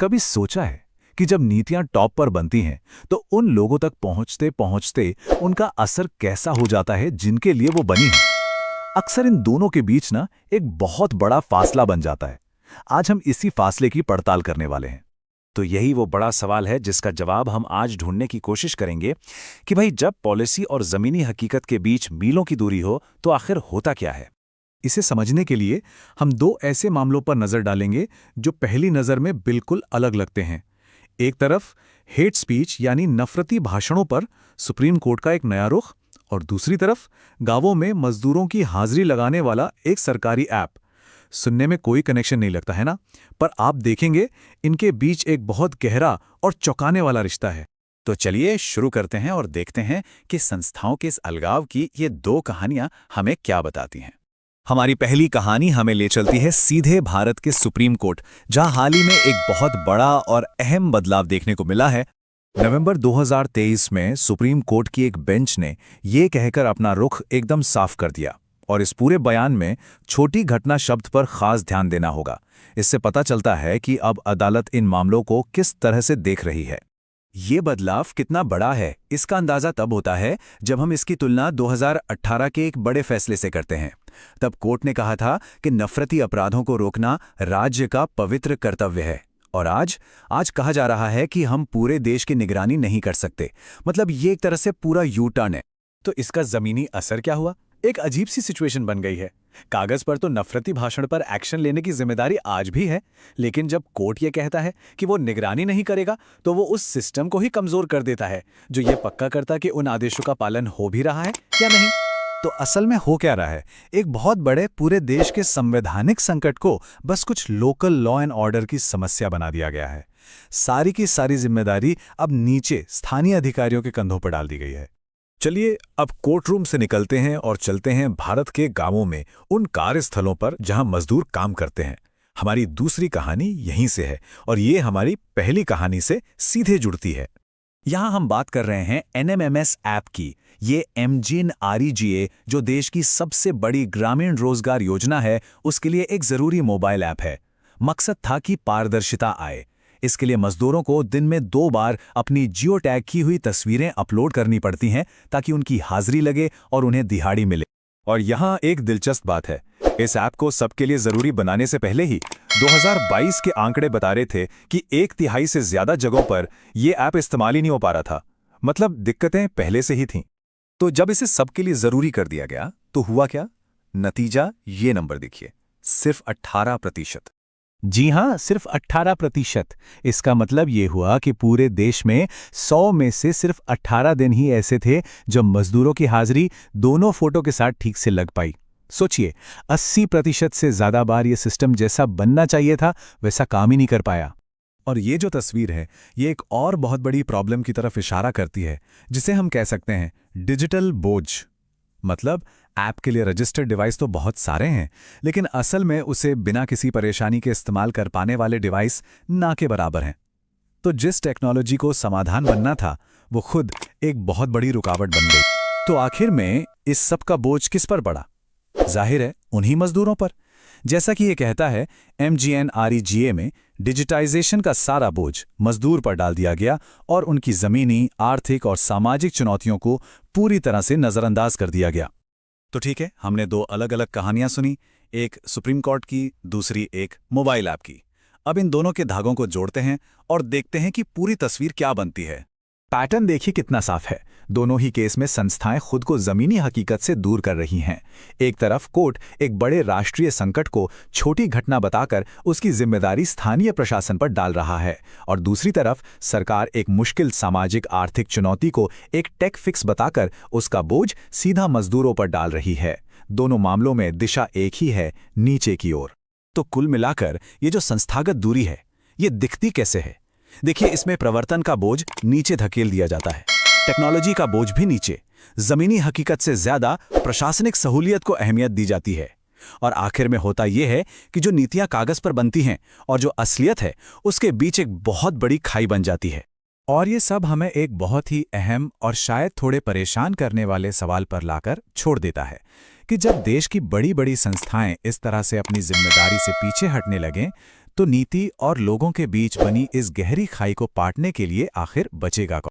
कभी सोचा है कि जब नीतियां टॉप पर बनती हैं तो उन लोगों तक पहुंचते पहुंचते उनका असर कैसा हो जाता है जिनके लिए वो बनी है। अक्सर इन दोनों के बीच ना एक बहुत बड़ा फासला बन जाता है। आज हम इसी फासले की पड़ताल करने वाले हैं। तो यही वो बड़ा सवाल है जिसका जवाब हम आज ढूंढने की कोशिश करेंगे कि भाई जब पॉलिसी और जमीनी हकीकत के बीच मीलों की दूरी हो तो आखिर होता क्या है। इसे समझने के लिए हम दो ऐसे मामलों पर नजर डालेंगे जो पहली नजर में बिल्कुल अलग लगते हैं। एक तरफ हेट स्पीच यानी नफरती भाषणों पर सुप्रीम कोर्ट का एक नया रुख, और दूसरी तरफ गांवों में मजदूरों की हाजिरी लगाने वाला एक सरकारी ऐप। सुनने में कोई कनेक्शन नहीं लगता है ना, पर आप देखेंगे इनके बीच एक बहुत गहरा और चौंकाने वाला रिश्ता है। तो चलिए शुरू करते हैं और देखते हैं कि संस्थाओं के इस अलगाव की ये दो कहानियां हमें क्या बताती हैं। हमारी पहली कहानी हमें ले चलती है सीधे भारत के सुप्रीम कोर्ट, जहां हाल ही में एक बहुत बड़ा और अहम बदलाव देखने को मिला है। नवंबर 2023 में सुप्रीम कोर्ट की एक बेंच ने ये कहकर अपना रुख एकदम साफ कर दिया, और इस पूरे बयान में छोटी घटना शब्द पर खास ध्यान देना होगा। इससे पता चलता है कि अब अदालत इन मामलों को किस तरह से देख रही है। ये बदलाव कितना बड़ा है इसका अंदाजा तब होता है जब हम इसकी तुलना 2018 के एक बड़े फैसले से करते हैं। तब कोर्ट ने कहा था कि नफरती अपराधों को रोकना राज्य का पवित्र कर्तव्य है, और आज कहा जा रहा है कि हम पूरे देश की निगरानी नहीं कर सकते। मतलब ये एक तरह से पूरा यू टर्न है। तो इसका जमीनी असर क्या हुआ? एक अजीब सी सिचुएशन बन गई है। कागज पर तो नफरती भाषण पर एक्शन लेने की जिम्मेदारी आज भी है, लेकिन जब कोर्ट ये कहता है कि वो निगरानी नहीं करेगा तो वो उस सिस्टम को ही कमजोर कर देता है जो ये पक्का करता कि उन आदेशों का पालन हो भी रहा है या नहीं। तो असल में हो क्या रहा है? एक बहुत बड़े पूरे देश के संवैधानिक संकट को बस कुछ लोकल लॉ एंड ऑर्डर की समस्या बना दिया गया है। सारी की सारी जिम्मेदारी अब नीचे स्थानीय अधिकारियों के कंधों पर डाल दी गई है। चलिए अब कोर्ट रूम से निकलते हैं और चलते हैं भारत के गांवों में, उन कार्यस्थलों पर जहां मजदूर काम करते हैं। हमारी दूसरी कहानी यहीं से है, और ये हमारी पहली कहानी से सीधे जुड़ती है। यहां हम बात कर रहे हैं एनएमएमएस ऐप की। ये MGNREGA जो देश की सबसे बड़ी ग्रामीण रोजगार योजना है, उसके लिए एक जरूरी मोबाइल ऐप है। मकसद था कि पारदर्शिता आए। इसके लिए मजदूरों को दिन में 2 बार अपनी जियो टैग की हुई तस्वीरें अपलोड करनी पड़ती हैं ताकि उनकी हाजिरी लगे और उन्हें दिहाड़ी मिले। और यहाँ एक दिलचस्प बात है, इस ऐप को सबके लिए जरूरी बनाने से पहले ही 2022 के आंकड़े बता रहे थे कि 1/3 से ज्यादा जगहों पर यह ऐप इस्तेमाल ही नहीं हो पा रहा था। मतलब दिक्कतें पहले से ही थीं। तो जब इसे सबके लिए जरूरी कर दिया गया तो हुआ क्या? नतीजा ये नंबर देखिए, सिर्फ 18%। जी हां, सिर्फ 18%। इसका मतलब ये हुआ कि पूरे देश में 100 में से सिर्फ 18 दिन ही ऐसे थे जब मजदूरों की हाजिरी दोनों फोटो के साथ ठीक से लग पाई। सोचिए, 80% से ज्यादा बार ये सिस्टम जैसा बनना चाहिए था वैसा काम ही नहीं कर पाया। और ये जो तस्वीर है, ये एक और बहुत बड़ी प्रॉब्लम की तरफ इशारा करती है, जिसे हम कह सकते हैं डिजिटल बोझ। मतलब ऐप के लिए रजिस्टर्ड डिवाइस तो बहुत सारे हैं, लेकिन असल में उसे बिना किसी परेशानी के इस्तेमाल कर पाने वाले डिवाइस ना के बराबर हैं। तो जिस टेक्नोलॉजी को समाधान बनना था, वो खुद एक बहुत बड़ी रुकावट बन गई। तो आखिर में इस सब का बोझ किस पर पड़ा? जाहिर है, उन्हीं मजदूरों पर। जैसा कि ये कहता है, MGNREGA में डिजिटाइजेशन का सारा बोझ मजदूर पर डाल दिया गया और उनकी जमीनी, आर्थिक और सामाजिक चुनौतियों को पूरी तरह से नजरअंदाज कर दिया गया। तो ठीक है, हमने 2 अलग-अलग कहानियां सुनी, एक सुप्रीम कोर्ट की, दूसरी एक मोबाइल ऐप की। अब इन दोनों के धागों को जोड़ते हैं और देखते हैं कि पूरी तस्वीर क्या बनती है। पैटर्न देखिए कितना साफ है। दोनों ही केस में संस्थाएं खुद को जमीनी हकीकत से दूर कर रही हैं। एक तरफ कोर्ट एक बड़े राष्ट्रीय संकट को छोटी घटना बताकर उसकी जिम्मेदारी स्थानीय प्रशासन पर डाल रहा है, और दूसरी तरफ सरकार एक मुश्किल सामाजिक आर्थिक चुनौती को एक टेक फिक्स बताकर उसका बोझ सीधा मजदूरों पर डाल रही है। दोनों मामलों में दिशा एक ही है, नीचे की ओर। तो कुल मिलाकर ये जो संस्थागत दूरी है, ये दिखती कैसे है? देखिए, इसमें प्रवर्तन का बोझ नीचे धकेल दिया जाता है, टेक्नोलॉजी का बोझ भी नीचे, जमीनी हकीकत से ज्यादा प्रशासनिक सहूलियत को अहमियत दी जाती है। और आखिर में होता यह है कि जो नीतियां कागज पर बनती हैं और जो असलियत है, उसके बीच एक बहुत बड़ी खाई बन जाती है। और ये सब हमें एक बहुत ही अहम और शायद थोड़े परेशान करने वाले सवाल पर लाकर छोड़ देता है कि जब देश की बड़ी बड़ी संस्थाएं इस तरह से अपनी जिम्मेदारी से पीछे हटने लगें, तो नीति और लोगों के बीच बनी इस गहरी खाई को पाटने के लिए आखिर बचेगा कौन?